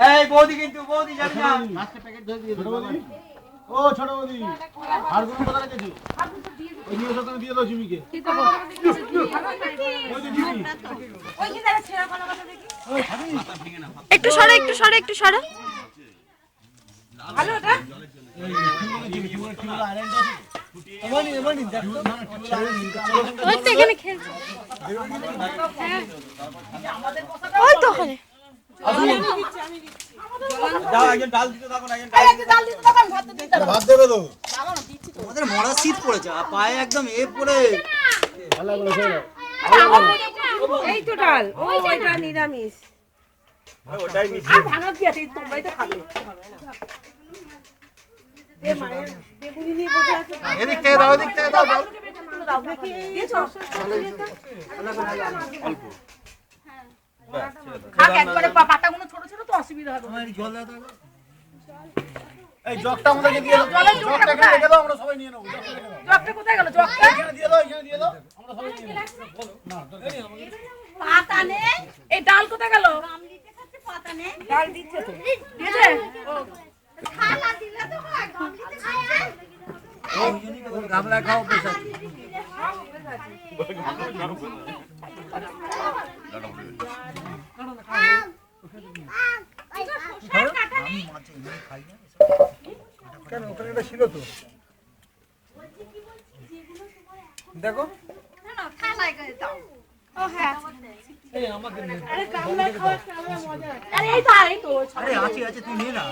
এই বৌদি কিন্তু বৌদি যাবি না লাস্টে প্যাকেট ধরে দিয়ে দাও ও ছোট বৌদি আর কোন কথা রেখেছো ওই নিয়ে এসো তুমি দিয়ে দাও জিমিকে কি করব ওই যে জিমি ওই কি তারা ছেড়া কোন কথা দেখি একটু সরো একটু সরো একটু সরো ভালো ওটা ওই তো এখানে খেলছে ওই তো ওখানে যাও একজন ডাল দিতে থাকো না একটু ডাল দিতে দাও ভাত দিতে দাও ভাত দেবে তো আমাদের মরা শীত পড়েছে আর পায়ে একদম এ পড়ে ভালো করে খেয়ে এই তো ডাল ওইটা নিরামিষ ওটাই মিশে আর ভাঙা কি আছে তোমরাই তো খাবে এ মায়ের বেগুনি নিয়ে বসে আছে এদিক থেকে দাও এদিক থেকে দাও দাও দাও দেখি দিয়েছো অল্প খাক একবারে পাতাগুলো ছোট ছোট তো অসুবিধা হবে তোমার জল দাও তো এই জগটা আমাদেরকে দিয়ে দাও জগটা এখানে রেখে দাও আমরা সবাই নিয়ে নেব জগটা কোথায় গেল জগটা এখানে দিয়ে দাও এখানে দিয়ে দাও আমরা সবাই নিয়ে নেব না পাতা নেই এই ডাল কোথায় গেল গামলিতে খাচ্ছে পাতা নেই ডাল দিচ্ছে তো দিয়েছে খালা দিলে তো গামলিতে খায় ওই জন্যই তো গামলা খাও পেশা কেন ওখানে এটা ছিল তো দেখো না খালায় গেছে দাও ও হ্যাঁ এই আমাকে আরে গামলা খাওয়া মজা আরে এই তো আরে আছে আছে তুই নিয়ে না